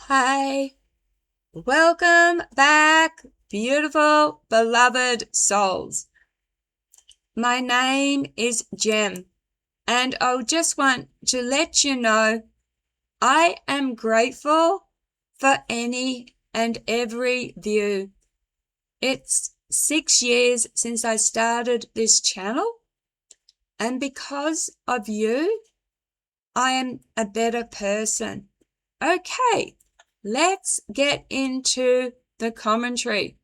Hi, welcome back, beautiful, beloved souls. My name is Jem, and I just want to let you know I am grateful for any and every view. It's 6 years since I started this channel, and because of you, I am a better person. Okay. Let's get into the commentary.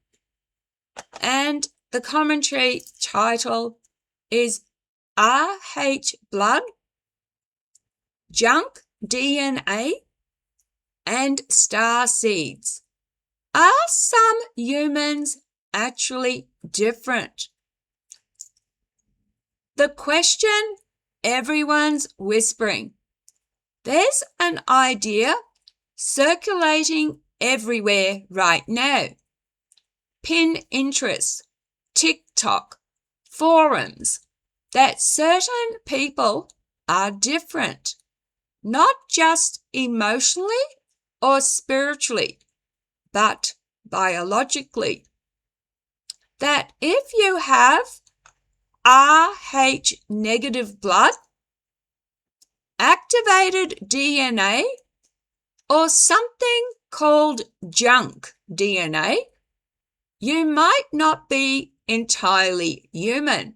And the commentary title is RH Blood, Junk DNA, and Starseeds. Are some humans actually different? The question everyone's whispering. There's an idea circulating everywhere right now. Pinterest, TikTok, forums, that certain people are different, not just emotionally or spiritually, but biologically. That if you have Rh negative blood, activated DNA, or something called junk DNA, you might not be entirely human.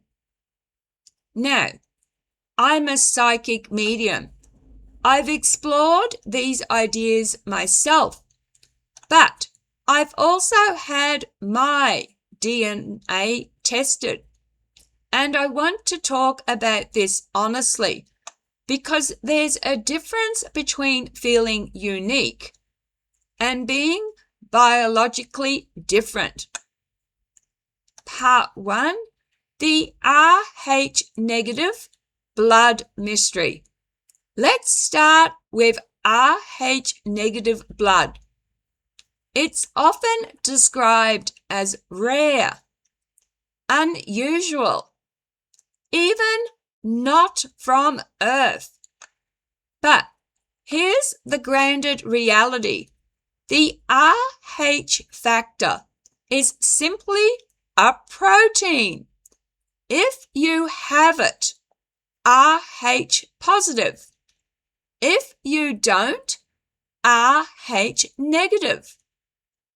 Now, I'm a psychic medium. I've explored these ideas myself, but I've also had my DNA tested, and I want to talk about this honestly, because there's a difference between feeling unique and being biologically different. Part 1, the Rh negative blood mystery. Let's start with Rh negative blood. It's often described as rare, unusual, even not from Earth. But here's the grounded reality. The Rh factor is simply a protein. If you have it, Rh positive. If you don't, Rh negative.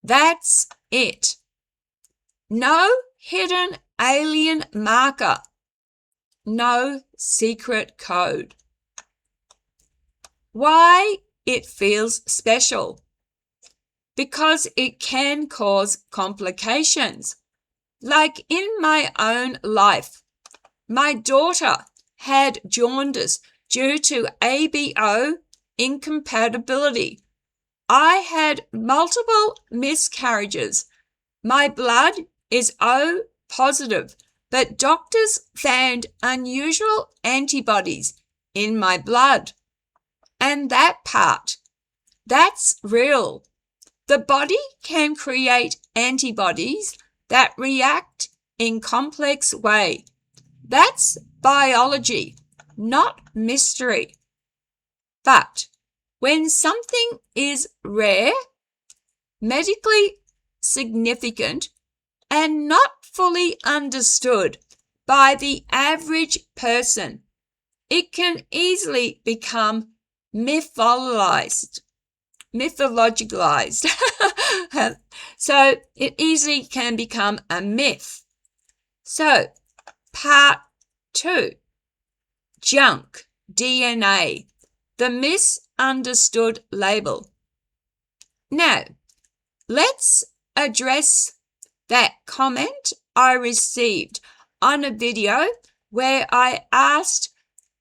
That's it. No hidden alien marker. No secret code. Why it feels special? Because it can cause complications. Like in my own life, my daughter had jaundice due to ABO incompatibility. I had multiple miscarriages. My blood is O positive, but doctors found unusual antibodies in my blood. And that part, that's real. The body can create antibodies that react in complex way. That's biology, not mystery. But when something is rare, medically significant, and not fully understood by the average person, it can easily become mythologized. So it easily can become a myth. So, part 2, junk DNA, the misunderstood label. Now, let's address that comment I received on a video where I asked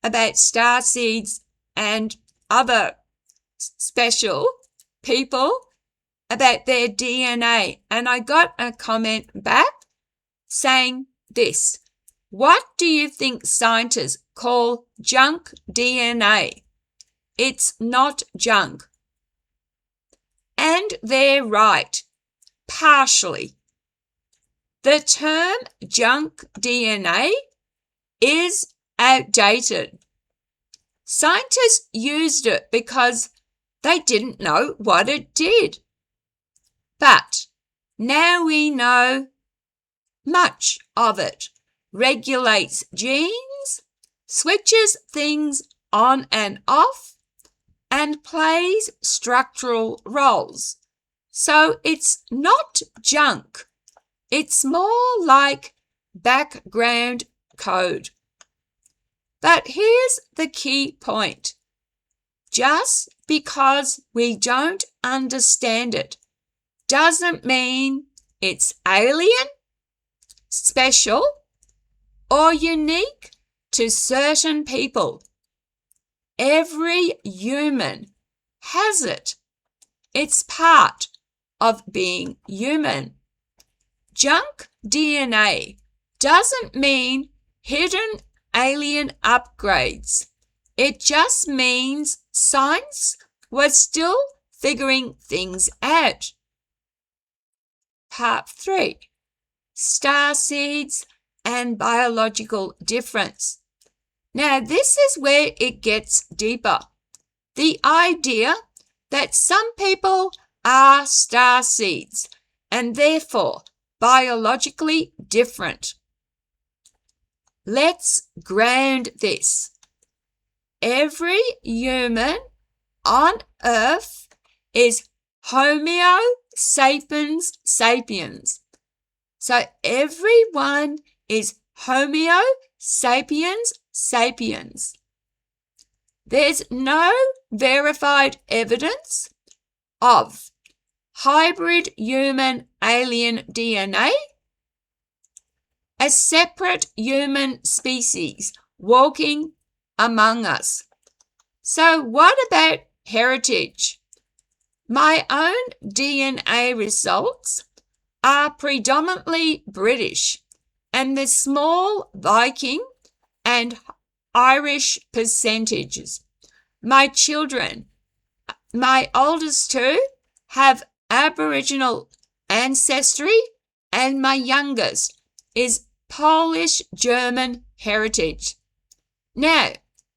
about starseeds and other special people about their DNA, and I got a comment back saying this: what do you think scientists call junk DNA? It's not junk. And they're right, partially. The term junk DNA is outdated. Scientists used it because They didn't know what it did. But now we know much of it regulates genes, switches things on and off, and plays structural roles. So it's not junk. It's more like background code. But here's the key point. Just because we don't understand it doesn't mean it's alien, special, or unique to certain people. Every human has it. It's part of being human. Junk DNA doesn't mean hidden alien upgrades. It just means science was still figuring things out. Part 3. Starseeds and biological difference. Now, this is where it gets deeper. The idea that some people are starseeds and therefore biologically different. Let's ground this. Every human on Earth is Homo sapiens sapiens. So everyone is Homo sapiens sapiens. There's no verified evidence of hybrid human alien DNA, a separate human species walking among us. So what about heritage? My own DNA results are predominantly British, and the small Viking and Irish percentages. My children, my oldest two, have Aboriginal ancestry, and my youngest is Polish-German heritage. Now,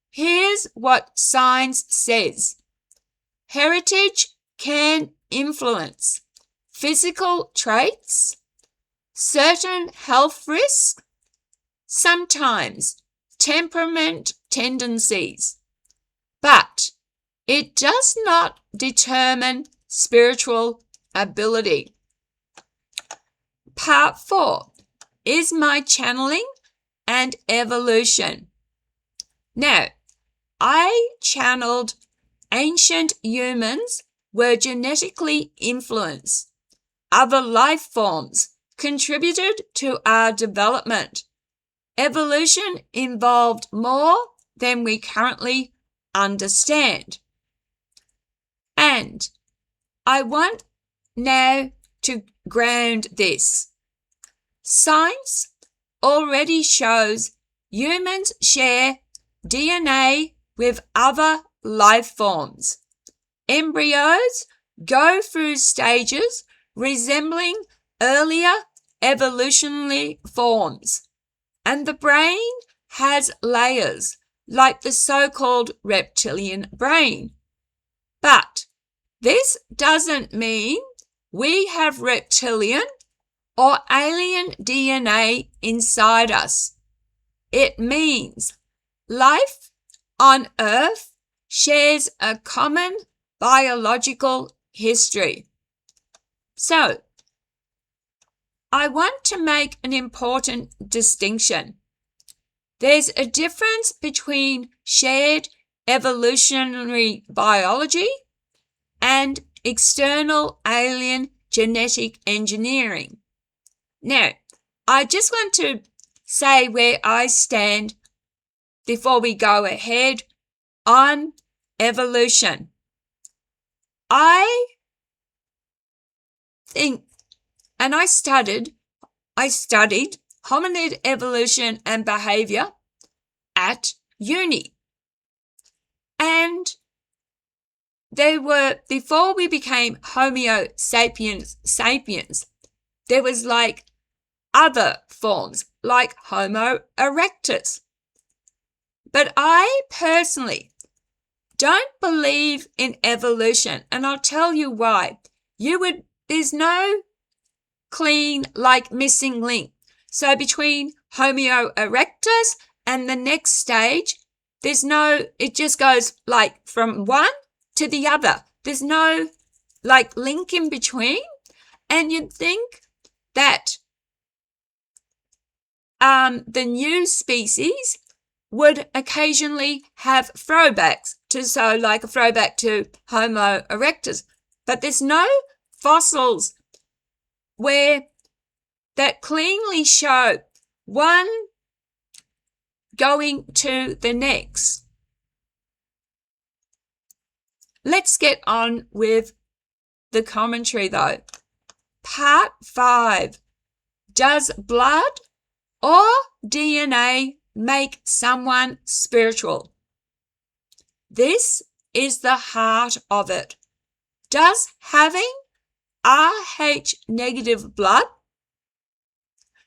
here's what science says. Heritage can influence physical traits, certain health risks, sometimes temperament tendencies, but it does not determine spiritual ability. Part 4 is my channeling and evolution. Now, I channeled ancient humans were genetically influenced. Other life forms contributed to our development. Evolution involved more than we currently understand. And I want now to ground this. Science already shows humans share DNA with other life forms. Embryos go through stages resembling earlier evolutionary forms, and the brain has layers like the so-called reptilian brain. But this doesn't mean we have reptilian or alien DNA inside us. It means life on Earth shares a common biological history. So, I want to make an important distinction. There's a difference between shared evolutionary biology and external alien genetic engineering. Now, I just want to say where I stand before we go ahead on evolution. I think, and I studied hominid evolution and behavior at uni. And there were, before we became Homo sapiens sapiens, there was like other forms like Homo erectus. But I personally Don't believe in evolution, and I'll tell you why. There's no clean, like, missing link. So between Homo erectus and the next stage, it just goes like from one to the other. There's no like link in between. And you'd think that the new species would occasionally have throwbacks like a throwback to Homo erectus. But there's no fossils that cleanly show one going to the next. Let's get on with the commentary though. Part 5. Does blood or DNA make someone spiritual? This is the heart of it. Does having Rh negative blood,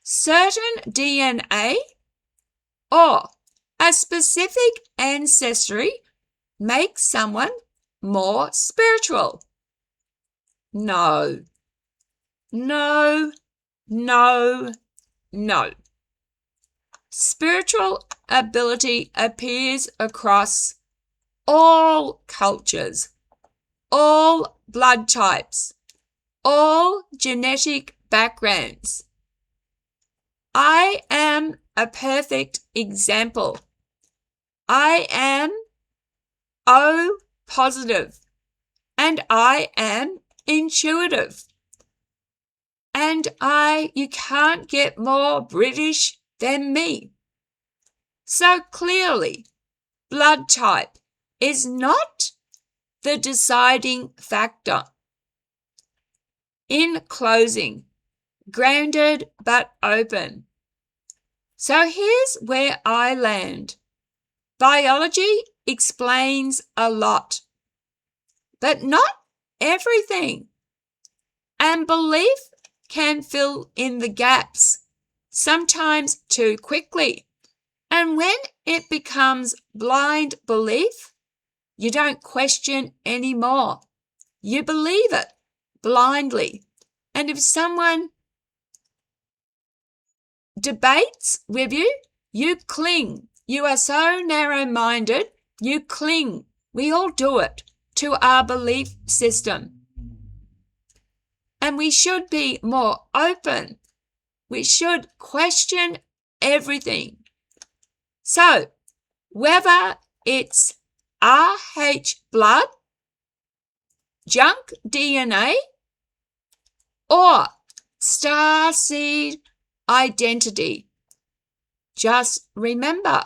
certain DNA, or a specific ancestry make someone more spiritual? No. No, no, no. Spiritual ability appears across all cultures, all blood types, all genetic backgrounds. I am a perfect example. I am O positive, and I am intuitive. And you can't get more British than me. So clearly, blood type is not the deciding factor. In closing, grounded but open. So here's where I land. Biology explains a lot, but not everything. And belief can fill in the gaps, sometimes too quickly. And when it becomes blind belief, you don't question anymore. You believe it blindly. And if someone debates with you, you cling. You are so narrow-minded, you cling. We all do it to our belief system. And we should be more open. We should question everything. So, whether it's Rh blood, junk DNA, or starseed identity, just remember,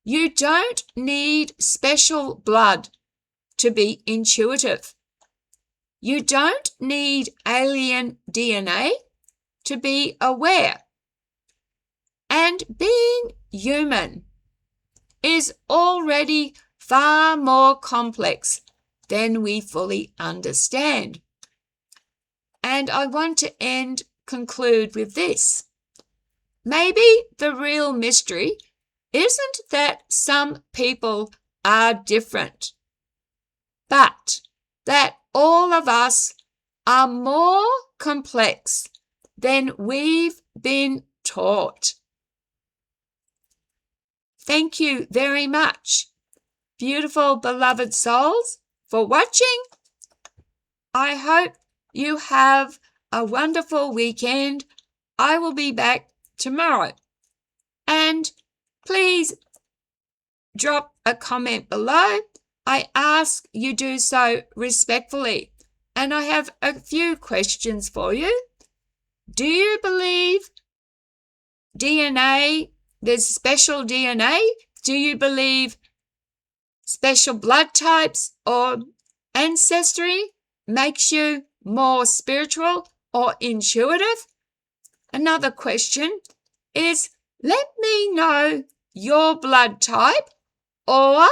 you don't need special blood to be intuitive. You don't need alien DNA to be aware. And being human is already far more complex than we fully understand. And I want to conclude with this. Maybe the real mystery isn't that some people are different, but that all of us are more complex than we've been taught. Thank you very much, beautiful beloved souls, for watching. I hope you have a wonderful weekend. I will be back tomorrow. And please drop a comment below. I ask you do so respectfully. And I have a few questions for you. Do you believe DNA, there's special DNA? Do you believe special blood types or ancestry makes you more spiritual or intuitive? Another question is, let me know your blood type, or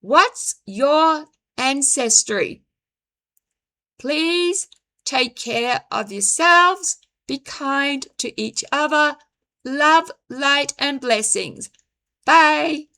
what's your ancestry? Please take care of yourselves. Be kind to each other. Love, light, and blessings. Bye.